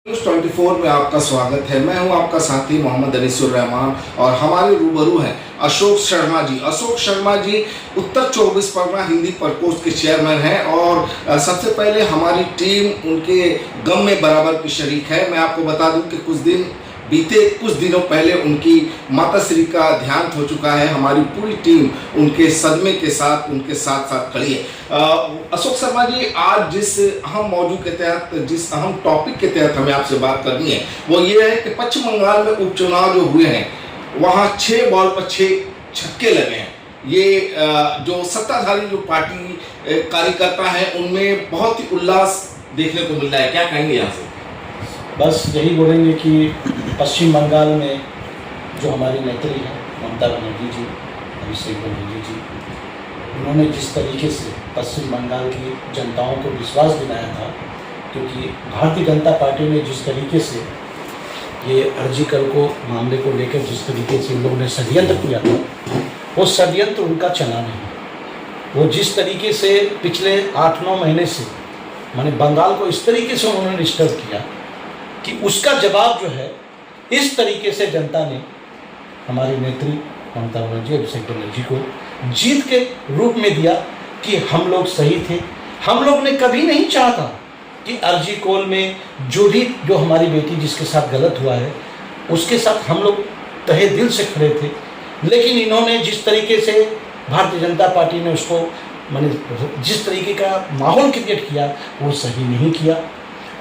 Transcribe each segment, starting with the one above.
News 24 में आपका स्वागत है। मैं हूं आपका साथी मोहम्मद अनीसुर रहमान और हमारे रूबरू हैं अशोक शर्मा जी। अशोक शर्मा जी उत्तर 24 परगना हिंदी प्रकोष्ठ के चेयरमैन हैं और सबसे पहले हमारी टीम उनके गम में बराबर की शरीक है। मैं आपको बता दूं कि बीते कुछ दिनों पहले उनकी माताश्री का देहांत हो चुका है। हमारी पूरी टीम उनके सदमे के साथ उनके साथ साथ खड़ी है। अशोक शर्मा जी, आज जिस अहम मौजू के तहत, जिस अहम टॉपिक के तहत हमें आपसे बात करनी है वो ये है कि पश्चिम बंगाल में उपचुनाव जो हुए हैं वहाँ 6 बॉल पर 6 छक्के लगे हैं। ये जो सत्ताधारी जो पार्टी कार्यकर्ता है उनमें बहुत ही उल्लास देखने को मिल रहा है। क्या कहेंगे यहाँ से? बस यही बोलेंगे कि पश्चिम बंगाल में जो हमारी नेत्री हैं ममता बनर्जी जी, अभिषेक बनर्जी जी, उन्होंने जिस तरीके से पश्चिम बंगाल की जनताओं को विश्वास दिलाया था, क्योंकि भारतीय जनता पार्टी ने जिस तरीके से ये अर्जीकर को मामले को लेकर जिस तरीके से उन लोगों ने षड्यंत्र किया था, वो षड्यंत्र उनका चला नहीं। वो जिस तरीके से पिछले 8-9 महीने से माने बंगाल को इस तरीके से उन्होंने डिस्टर्ब किया कि उसका जवाब जो है इस तरीके से जनता ने हमारी नेत्री ममता बनर्जी, अभिषेक बनर्जी को जीत के रूप में दिया कि हम लोग सही थे। हम लोग ने कभी नहीं चाहता कि अर्जी कोल में जो हमारी बेटी जिसके साथ गलत हुआ है उसके साथ हम लोग तहे दिल से खड़े थे, लेकिन इन्होंने जिस तरीके से भारतीय जनता पार्टी ने उसको माने जिस तरीके का माहौल क्रिएट किया वो सही नहीं किया,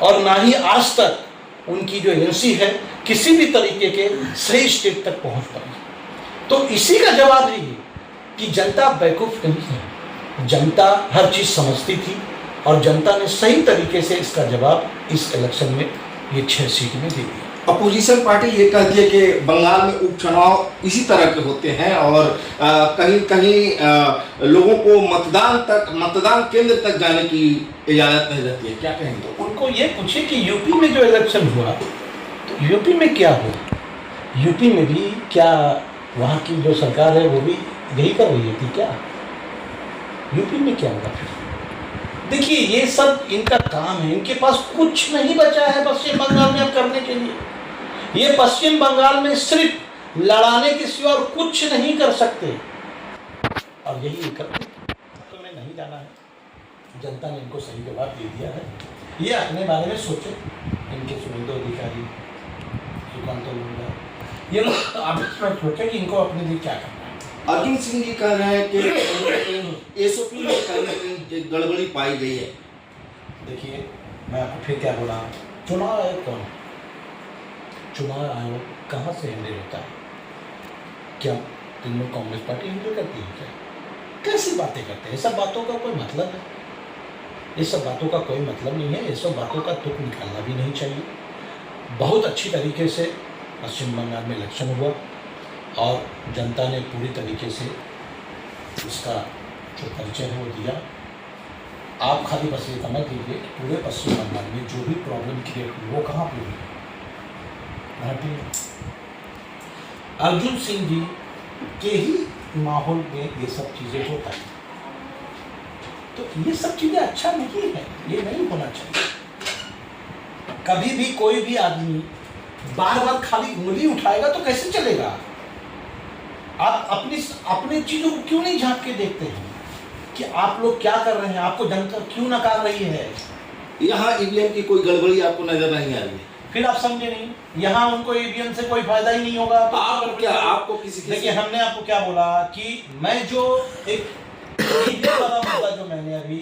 और ना ही आज तक उनकी जो एजेंसी है किसी भी तरीके के सही स्टेट तक पहुंच पाई। तो इसी का जवाब है ये कि जनता बेवकूफ़ नहीं है, जनता हर चीज़ समझती थी और जनता ने सही तरीके से इसका जवाब इस इलेक्शन में ये 6 सीट में दे दिया। अपोजिशन पार्टी ये कहती है कि बंगाल में उपचुनाव इसी तरह के होते हैं और कहीं कहीं लोगों को मतदान केंद्र तक जाने की इजाज़त नहीं रहती है। क्या कहेंगे? तो उनको ये पूछे कि यूपी में जो इलेक्शन हुआ तो यूपी में क्या हुआ? यूपी में भी क्या वहाँ की जो सरकार है वो भी यही कर रही थी क्या? यूपी में क्या हुआ? देखिए, ये सब इनका काम है, इनके पास कुछ नहीं बचा है पश्चिम बंगाल में अब करने के लिए। ये पश्चिम बंगाल में सिर्फ लड़ाने के सिवा और कुछ नहीं कर सकते, और यही करते तो मैं नहीं जाना है। जनता ने इनको सही जवाब दे दिया है। ये अपने बारे में सोचे, इनके सुवेंदु अधिकारी, सुकांत लोंढा, ये लोग अब इसमें सोचे कि इनको अपने लिए क्या करना है। अर्जुन सिंह जी कह रहे हैं कि एसओपी में कहीं गड़बड़ी पाई गई है। देखिए, मैं आपको फिर क्या बोला, चुनाव आयोग कौन? चुनाव आयोग कहाँ से हैंडल होता है? क्या तृणमूल कांग्रेस पार्टी हैंडल करती है क्या? कैसी बातें करते हैं? ये सब बातों का कोई मतलब है? ये सब बातों का कोई मतलब नहीं है। ये सब बातों का तुक निकालना भी नहीं चाहिए। बहुत अच्छी तरीके से पश्चिम बंगाल में इलेक्शन हुआ और जनता ने पूरी तरीके से उसका जो परिचय है वो दिया। आप खाली बस ये समझ लीजिए कि पूरे पश्चिम बंगाल में जो भी प्रॉब्लम क्रिएट हुई वो कहाँ पे हुई? अर्जुन सिंह जी के ही माहौल में ये सब चीज़ें होता है। तो ये सब चीज़ें अच्छा नहीं है, ये नहीं होना चाहिए। कभी भी कोई भी आदमी बार बार खाली उंगली उठाएगा तो कैसे चलेगा? आप अपनी चीज़ों को क्यों नहीं झांक के देखते हैं कि आप लोग क्या कर रहे हैं? आपको जनता क्यों नकार रही है? यहाँ ईवीएम की कोई गड़बड़ी आपको नजर नहीं आ रही है? फिर आप समझे नहीं, यहाँ उनको ईवीएम से कोई फायदा ही नहीं होगा। तो आपको किसी देखिए, हमने आपको क्या बोला कि मैं जो एक ईवीएम वाला मुद्दा जो मैंने अभी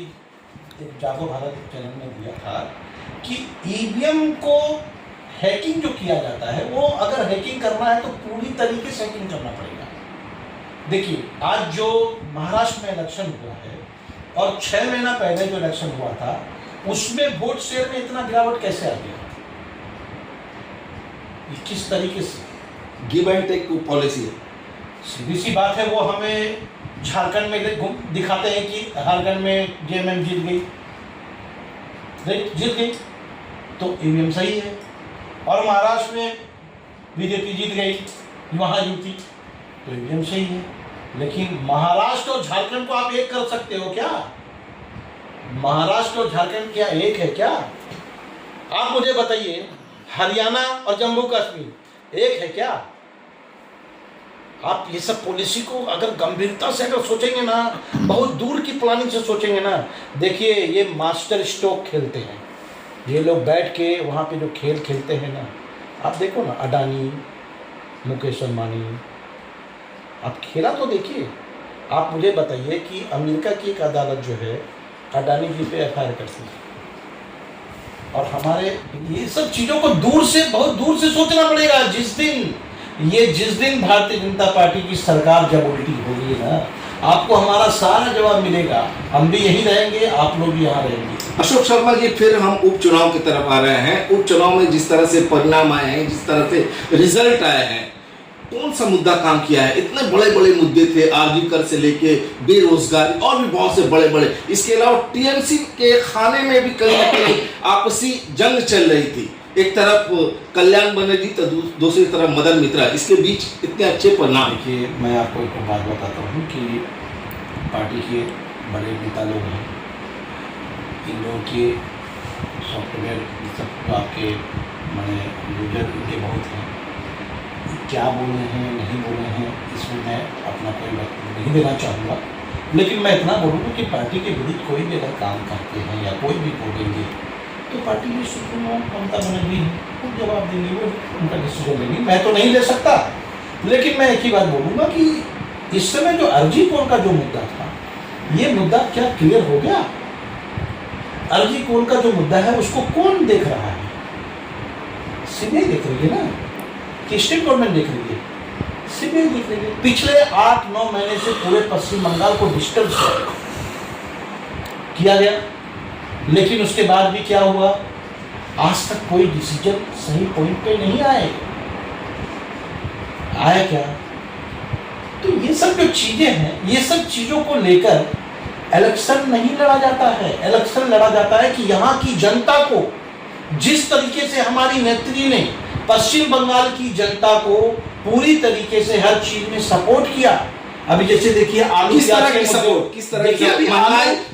एक जागो भारत चैनल में दिया था कि ईवीएम को हैकिंग जो किया जाता है, वो अगर हैकिंग करना है तो पूरी तरीके से हैकिंग करना पड़ेगा। देखिए, आज जो महाराष्ट्र में इलेक्शन हुआ है और 6 महीना पहले जो इलेक्शन हुआ था उसमें वोट शेयर में इतना गिरावट कैसे आ गया? किस तरीके से? गिव एंड टेक पॉलिसी है। सीधी सी बात है। वो हमें झारखंड में दिखाते हैं कि झारखंड में जेएमएम जीत गई, तो ईवीएम सही है, और महाराष्ट्र में बीजेपी जीत गई, वहाँ जीती, तो ईवीएम सही है। लेकिन महाराष्ट्र और झारखंड को आप एक कर सकते हो क्या? महाराष्ट्र और झारखंड क्या एक है क्या? आप मुझे बताइए हरियाणा और जम्मू कश्मीर एक है क्या? आप ये सब पॉलिसी को अगर गंभीरता से अगर सोचेंगे ना, बहुत दूर की प्लानिंग से सोचेंगे ना, देखिए ये मास्टर स्ट्रोक खेलते हैं ये लोग बैठ के वहाँ पे जो खेल खेलते हैं ना, आप देखो ना, अडानी, मुकेश अंबानी, आप खेला तो देखिए। आप मुझे बताइए कि अमेरिका की एक अदालत जो है अडानी जी पे FIR करती है, और हमारे ये सब चीज़ों को दूर से, बहुत दूर से सोचना पड़ेगा। जिस दिन भारतीय जनता पार्टी की सरकार जब उल्टी होगी ना, आपको हमारा सारा जवाब मिलेगा। हम भी यही रहेंगे, आप लोग भी यहाँ रहेंगे। अशोक शर्मा जी, फिर हम उपचुनाव की तरफ आ रहे हैं। उपचुनाव में जिस तरह से परिणाम आए हैं, जिस तरह से रिजल्ट आए हैं, कौन सा मुद्दा काम किया है? इतने बड़े बड़े मुद्दे थे, आरजीकर से लेके बेरोजगारी और भी बहुत से बड़े बड़े। इसके अलावा टीएमसी के खाने में भी कहीं ना कहीं आपसी जंग चल रही थी। एक तरफ कल्याण बनर्जी तो दूसरी तरफ मदन मित्रा, इसके बीच इतने अच्छे परिणाम। देखिए, मैं आपको एक बात बताता हूँ कि पार्टी के बड़े नेता लोग हैं, इन लोगों के सॉफ्टवेयर सब आपके मैंने यूजर इनके बहुत हैं, क्या बोले हैं नहीं बोले हैं इसमें मैं अपना कोई वक्त नहीं देना चाहूँगा। लेकिन मैं इतना बोलूँगा कि पार्टी के विरुद्ध कोई भी अगर काम करते हैं या कोई भी बोलेंगे तो पार्टी की सुप्रीमो ममता बनर्जी खुद जवाब देंगे, वो उनका डिसीजन लेंगे, मैं तो नहीं ले सकता। लेकिन मैं एक ही बात बोलूँगा कि इस समय जो अर्जी कोड का जो मुद्दा था, ये मुद्दा क्या क्लियर हो गया? अर्जी कोड का जो मुद्दा है उसको कौन देख रहा है? सीबीआई देख रही है ना, कि स्टेट गवर्नमेंट देख रही है? सीबीआई देख रही है। पिछले 8-9 महीने से पूरे पश्चिम बंगाल को डिस्टर्ब किया गया, लेकिन उसके बाद भी क्या हुआ? आज तक कोई डिसीजन सही पॉइंट पे नहीं आया क्या? तो ये सब जो चीजें हैं, ये सब चीजों को लेकर इलेक्शन नहीं लड़ा जाता है। इलेक्शन लड़ा जाता है कि यहाँ की जनता को, जिस तरीके से हमारी नेत्री ने पश्चिम बंगाल की जनता को पूरी तरीके से हर चीज में सपोर्ट किया। अभी जैसे देखिए आलू प्याज के सपोर्ट, किस तरह की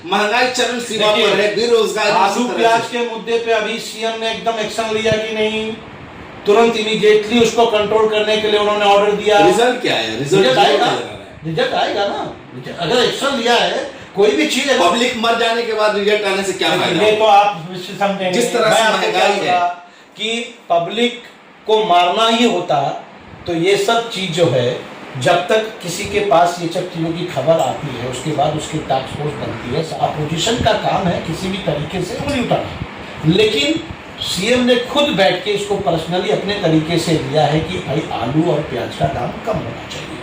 महंगाई चरम सीमा पर है, बेरोजगारी, आलू प्याज के मुद्दे पे अभी सीएम ने एकदम एक्शन लिया कि नहीं, तुरंत इमीडिएटली उसको कंट्रोल करने के लिए उन्होंने ऑर्डर दिया। रिजल्ट क्या है? रिजल्ट आएगा, रिजल्ट आएगा ना। अगर एक्शन लिया है कोई भी चीज, पब्लिक मर जाने के बाद रिजल्ट आने से क्या फायदा? ये तो आप समझेंगे, जिस तरह से महंगाई है कि पब्लिक को मारना ही होता, तो ये सब चीज जो है, जब तक किसी के पास ये सब चीज़ों की खबर आती है, उसके बाद उसकी टास्क फोर्स बनती है। अपोजिशन का काम है किसी भी तरीके से उंगली उठाना, लेकिन सीएम ने खुद बैठ के इसको पर्सनली अपने तरीके से लिया है कि भाई आलू और प्याज का दाम कम होना चाहिए,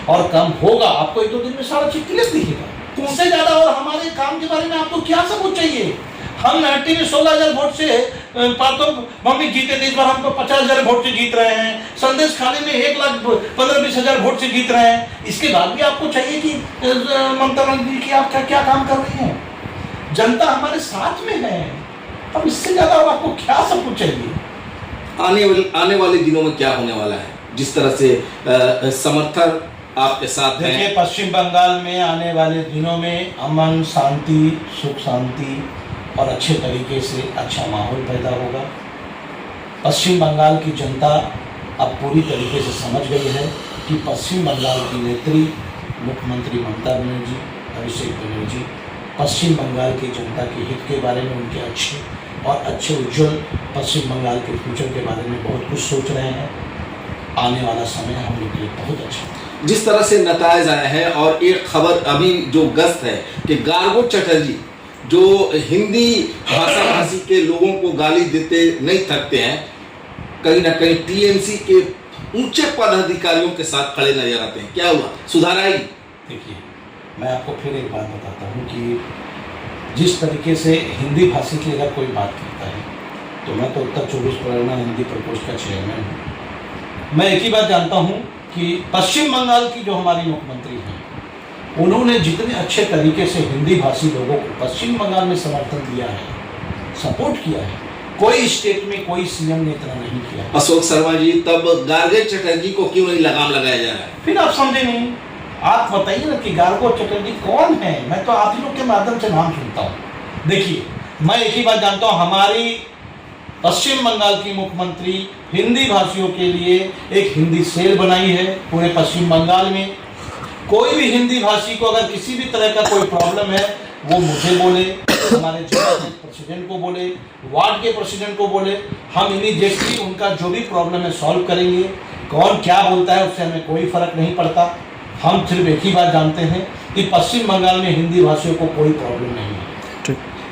और कम होगा। आपको 1-2 दिन में सारा चीज क्लियर दिखेगा, उससे ज्यादा। और हमारे काम के बारे में आपको क्या सबूत चाहिए? हम 90 में 16,000 वोट से तो मम्मी जीते थे, इस बार हमको 50,000 वोट से जीत रहे हैं। संदेश खाली में 1,15,000-20,000 वोट से जीत रहे हैं। इसके बाद भी आपको चाहिए कि ममता बनर्जी की आप क्या काम कर रही हैं? जनता हमारे साथ में है, अब इससे ज्यादा और आपको क्या सब कुछ चाहिए? आने वाले दिनों में क्या होने वाला है? जिस तरह से समर्थन आपके साथ है। देखिए, पश्चिम बंगाल में आने वाले दिनों में अमन, शांति, सुख शांति और अच्छे तरीके से अच्छा माहौल पैदा होगा। पश्चिम बंगाल की जनता अब पूरी तरीके से समझ गई है कि पश्चिम बंगाल की नेत्री मुख्यमंत्री ममता बनर्जी, अभिषेक बनर्जी पश्चिम बंगाल की जनता के हित के बारे में, उनके अच्छे उज्जवल पश्चिम बंगाल के फ्यूचर के बारे में बहुत कुछ सोच रहे हैं। आने वाला समय हम लोग के लिए बहुत अच्छा। जिस तरह से नतायज आए हैं, और एक खबर अभी जो गस्त है कि गार्गो चटर्जी जो हिंदी भाषी के लोगों को गाली देते नहीं थकते हैं, कहीं ना कहीं टीएमसी के ऊंचे पदाधिकारियों के साथ खड़े नजर आते हैं। क्या हुआ? सुधार आएगी? देखिए, मैं आपको फिर एक बात बताता हूँ कि जिस तरीके से हिंदी भाषी की अगर कोई बात करता है, तो मैं तो उत्तर 24 परगना हिंदी प्रकोष्ठ का चेयरमैन हूँ। मैं एक ही बात जानता हूँ कि पश्चिम बंगाल की जो हमारी मुख्यमंत्री हैं, उन्होंने जितने अच्छे तरीके से हिंदी भाषी लोगों को पश्चिम बंगाल में समर्थन दिया है, सपोर्ट किया है, कोई स्टेट में कोई सीएम ने इतना नहीं किया। अशोक शर्मा जी, तब गार्गो चटर्जी को क्यों नहीं लगाम लगाया जा रहा है? फिर आप समझे नहीं। आप बताइए ना कि गार्गो चटर्जी कौन है? मैं तो आप ही लोग के माध्यम से नाम सुनता हूँ। देखिए, मैं एक ही बात जानता हूँ, हमारी पश्चिम बंगाल की मुख्यमंत्री हिंदी भाषियों के लिए एक हिंदी सेल बनाई है पूरे पश्चिम बंगाल में। कोई भी हिंदी भाषी को अगर किसी भी तरह का कोई प्रॉब्लम है वो मुझे बोले, हमारे जिला प्रेसिडेंट को बोले, वार्ड के प्रेसिडेंट को बोले, हम इमीडिएटली उनका जो भी प्रॉब्लम है सॉल्व करेंगे। कौन क्या बोलता है उससे हमें कोई फर्क नहीं पड़ता। हम सिर्फ एक ही बात जानते हैं कि पश्चिम बंगाल में हिंदी भाषियों को कोई प्रॉब्लम नहीं है।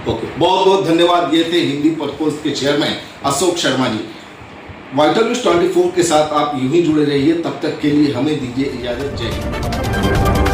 ओके, बहुत बहुत धन्यवाद। ये थे हिंदी प्रकोष्ठ के chairman Ashok Sharma ji. Vital news 24 के साथ आप यूं ही जुड़े रहिए। तब तक के लिए हमें दीजिए इजाजत। जय हिंद।